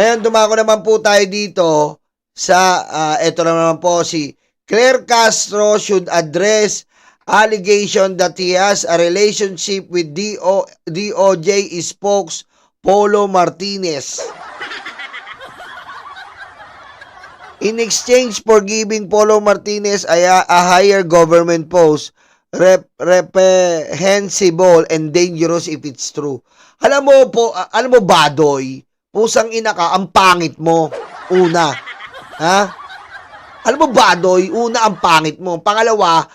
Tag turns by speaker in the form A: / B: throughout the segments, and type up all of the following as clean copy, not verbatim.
A: Ngayon, dumako naman po tayo dito sa, eto naman po, si Claire Castro should address allegation that he has a relationship with DOJ spokes Polo Martinez. In exchange for giving Polo Martinez a higher government post, reprehensible and dangerous if it's true. Alam mo po, alam mo Badoy, pusang ina ka, ang pangit mo. Una. Ha? Alam mo Badoy, una ang pangit mo. Pangalawa,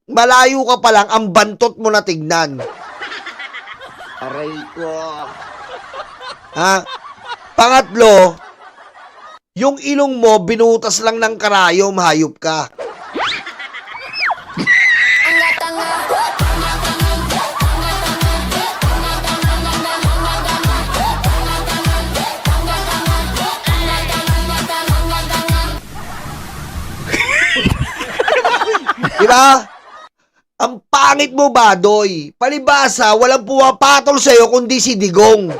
A: malayo ka pa lang, ang bantot mo na tignan.
B: Aray ko.
A: Ha? Pangatlo, yung ilong mo, binutas lang ng karayom, hayop ka. Diba? Ang pangit mo, Badoy. Palibasa, walang pumapatol sa'yo kundi si Digong.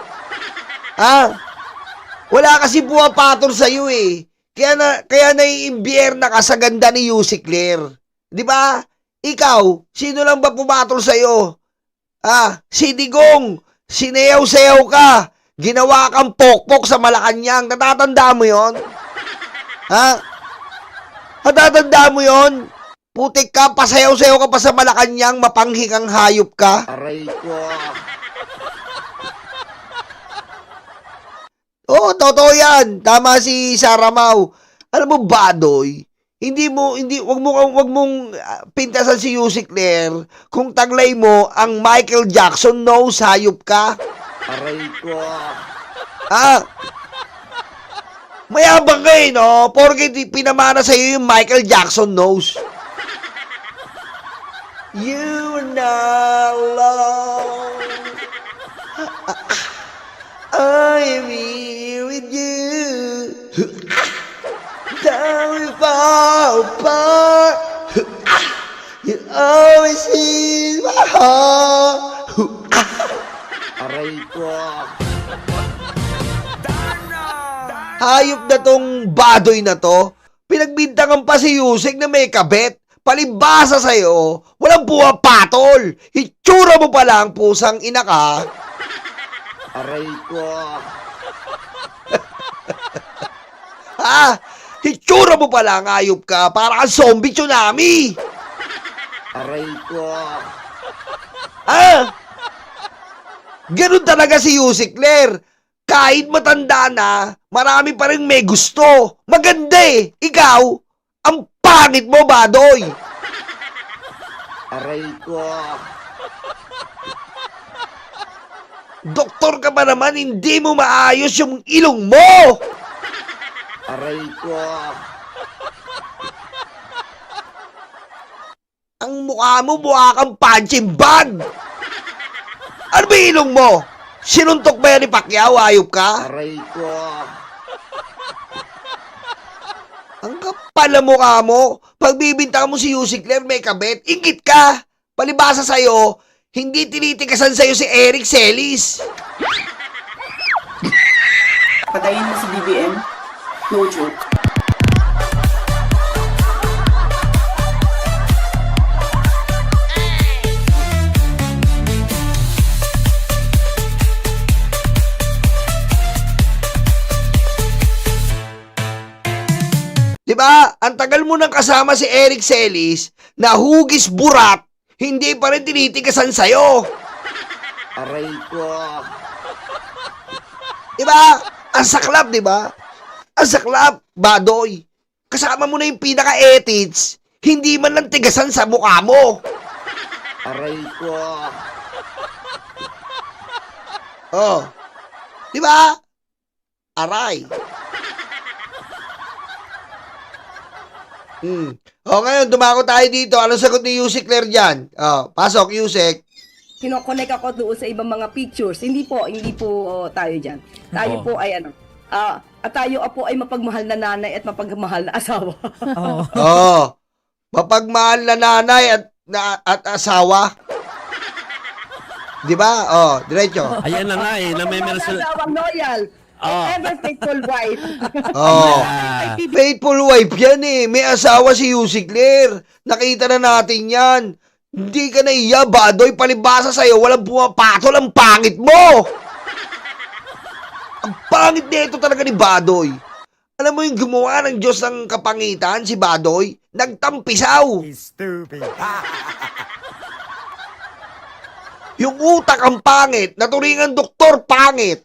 A: Ha? Wala kasi pumapatol sa'yo eh. Kaya naiimbierna ka sa ganda ni Yusik Claire. Diba? Ikaw, sino lang ba pumatol sa'yo? Si Digong. Sinayaw-sayaw ka. Ginawa kang pokpok sa Malacanang. Natatanda mo yon? Ha? Natatanda mo yon? Putik ka, pasayaw-sayaw ka pa sa Malacanang, mapanghing ang hayop ka.
B: Aray ko.
A: Oo, totoo yan. Tama si Sarah Mau. Alam mo, Badoy, wag mong pintasan si Yusik Claire kung taglay mo ang Michael Jackson nose, hayop ka.
B: Aray ko.
A: Mayabang ka eh, no? Porke pinamana sa'yo yung Michael Jackson nose. You are not alone. I am here with you. Though we fall apart, you always in my heart.
B: Aray ko.
A: Hayop na tong Badoy na to. Pinagbintangan pa si Yusek na may kabet. Palibasa sa'yo, walang pumapatol. Hitsura mo pa lang, pusang ina ka.
B: Aray ko.
A: Hitsura mo pa lang, ayop ka. Para kang zombie tsunami.
B: Aray ko.
A: Ganun talaga si Yusik Claire. Kahit matanda na, marami pa rin may gusto. Maganda eh. Ikaw, ang pangit mo, Badoy.
B: Aray ko.
A: Doktor ka ba naman, hindi mo maayos yung ilong mo.
B: Aray ko.
A: Ang mukha mo, mukha kang punching bag. Ano ba yung ilong mo? Sinuntok ba yan ni Pacquiao, ayop ka?
B: Aray ko.
A: Ang kapal na mukha mo. Pagbibintangan mo si Yusik Claire, may kabet. Ingit ka. Palibasa sa'yo, hindi tinitikasan sa'yo si Eric Celis.
C: Patayin mo si BBM. No joke.
A: Diba? Ang tagal mo nang kasama si Eric Celis na hugis burat, hindi pa rin tinitikasan sa'yo.
B: Aray ko.
A: Diba? Ang saklap, diba? Ang saklap, Badoy. Kasama mo na yung pinaka-ethics, hindi man lang tigasan sa mukha mo.
B: Aray ko.
A: Oh. Diba? Aray. Ngayon, dumako tayo dito. Anong sagot ni Yusik Claire dyan? Pasok, Yusik.
C: Kino-connect ako doon sa ibang mga pictures. Hindi po tayo dyan. Tayo po ay at tayo po ay mapagmahal na nanay at mapagmahal na asawa.
A: Mapagmahal na nanay at asawa. Diba? Diretso.
D: Ayan na nga eh, na may
C: Asawang loyal. Ever faithful wife.
A: Oh.
D: Ah.
A: Faithful wife yan eh. May asawa si Yusik Claire. Nakita na natin yan. Hindi ka naiya, Badoy. Palibasa sa'yo, walang pumapatol. Ang pangit mo! Ang pangit nito talaga ni Badoy. Alam mo yung gumawa ng Diyos ng kapangitan, si Badoy? Nagtampisaw.
D: Stupid.
A: Yung utak ang pangit. Naturingan doktor, pangit.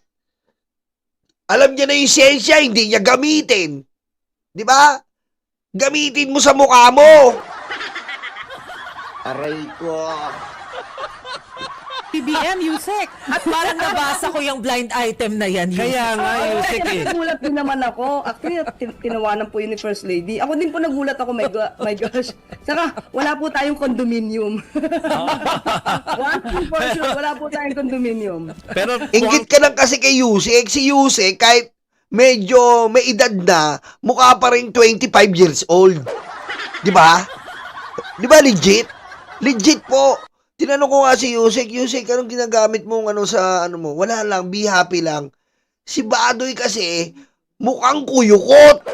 A: Alam niya na yung siyensya, hindi niya gamitin. Di ba? Gamitin mo sa mukha mo.
B: Aray ko.
E: PBM, Yusek. At parang nabasa ko yung blind item na yan, Yusek.
D: Kaya nga, Yusek eh.
C: Nagulat din naman ako. Actually, tinawanan po yun ni First Lady. Ako din po nagulat ako, my gosh. Saka, wala po tayong condominium. One thing for sure, wala po tayong condominium.
D: Pero
A: Inggit ka lang kasi kay Yusek. Si Yusek, kahit medyo may edad na, mukha pa rin 25 years old. Di ba? Di ba legit? Legit po. Tinanong ko nga si Yusek, anong ginagamit mong ano sa ano mo? Wala lang, be happy lang. Si Badoy kasi, mukhang kuyukot.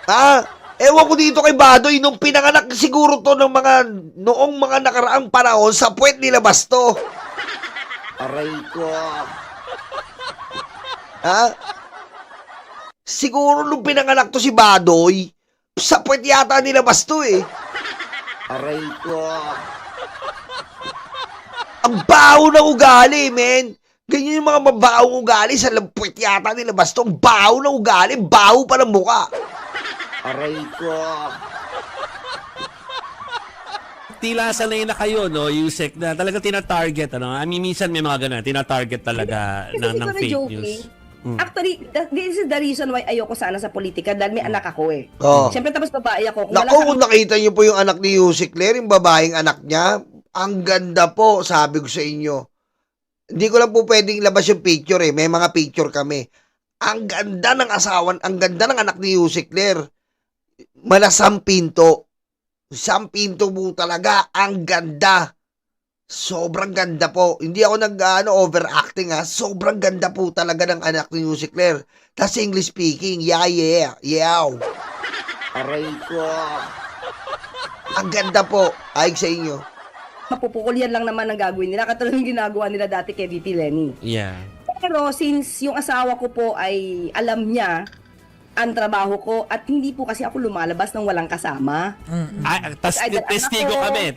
A: Ha? Ewan ko dito kay Badoy, nung pinanganak siguro to ng noong mga nakaraang panahon, sa puwet nilabas to.
B: Aray ko.
A: Ha? Siguro nung pinanganak to si Badoy, sa puwet yata nilabas to eh.
B: Aray ko.
A: Ang baho ng ugali, men. Ganyan yung mga mabaong ugali sa puwet yata nilabas to. Ang baho ng ugali, baho pa ng muka.
B: Aray ko.
D: tila sanay na kayo, no, Yusek, na talaga tina-target, ano? I mean, minsan may mga ganun, tina-target talaga
C: Kasi
D: ng
C: ito na
D: fake
C: joking.
D: news.
C: Actually, this is the reason why ayoko sana sa politika dahil may anak ako eh.
A: Oh.
C: Siyempre tapos babae ako. Kung
A: Naku,
C: wala
A: kung nakita niyo po yung anak ni Yusik Claire, yung babaeng anak niya, ang ganda po, sabi ko sa inyo. Hindi ko lang po pwedeng labas yung picture eh. May mga picture kami. Ang ganda ng asawan, ang ganda ng anak ni Yusik Claire. Malasang pinto. Sampinto po talaga. Ang ganda. Sobrang ganda po. Hindi ako overacting ha. Sobrang ganda po talaga ng anak ni Yusik Claire. Tapos English speaking. Yeah.
B: Aray ko.
A: Ang ganda po. Ayog sa inyo.
C: mapupukol yan lang naman ang gagawin nila. Katulad ng ginagawa nila dati kay VP Lenny.
D: Yeah.
C: Pero since yung asawa ko po ay alam niya ang trabaho ko at hindi po kasi ako lumalabas ng walang kasama.
D: Testigo kami.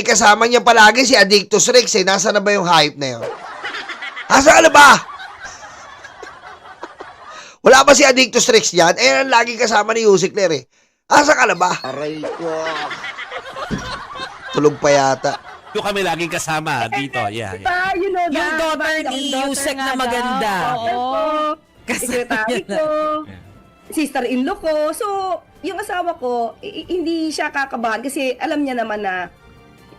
A: Kasama niya palagi si Addictus Rex eh. Nasa na ba yung hype na yun? Asa ka na ba? Wala ba si Addictus Rex yan? Eh, ang lagi kasama ni Yusik Claire eh. Asa ka na ba?
B: Aray ko.
A: Tulog pa yata.
D: Yung kami laging kasama dito. Yeah.
C: Diba? You know
E: Yung
C: that.
E: daughter
C: Bakit
E: ni
C: ang
E: Yusek
C: daughter
E: na
C: nga
E: maganda.
C: daw? Oo. Sekretary ko. Sister-in-law ko. So, yung asawa ko, hindi siya kakabahan kasi alam niya naman na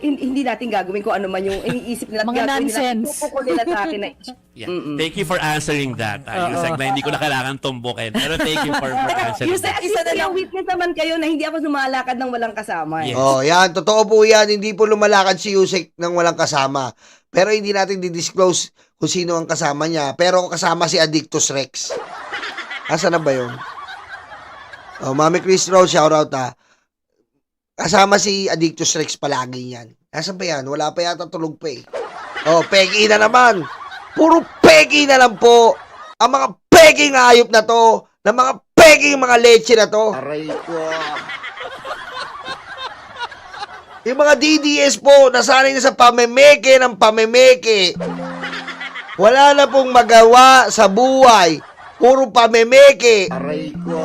C: hindi natin gagawin kung ano man yung iniisip nila.
E: Mga
C: gagawin
E: nonsense.
C: Nila, ipupukol nila sa akin na,
D: Yeah. Thank you for answering that. Yusek, na hindi ko na kailangan tumbukin. Pero thank you for answering
C: Yusek,
D: that.
C: isa na lang witness naman kayo na hindi ako lumalakad ng walang kasama.
D: Yes.
A: Oh, yan. Totoo po yan. Hindi po lumalakad si Yusek nang walang kasama. Pero hindi natin di-disclose kung sino ang kasama niya. Pero kasama si Addictus Rex. Asa na ba yun? Oh, Mami Chris Rose, shoutout ha. Kasama si Addictus Rex palagi yan. Asa ba yan? Wala pa yata, tulog pa eh. Oh, peki na naman. Puro peki na lang po. Ang mga peking hayop na to, ng mga peking mga leche na to.
B: Aray ko.
A: Yung mga DDS po, nasanay na sa pamemeke ng pamemeke. Wala na pong magawa sa buhay. Puro pamemeke.
B: Aray ko.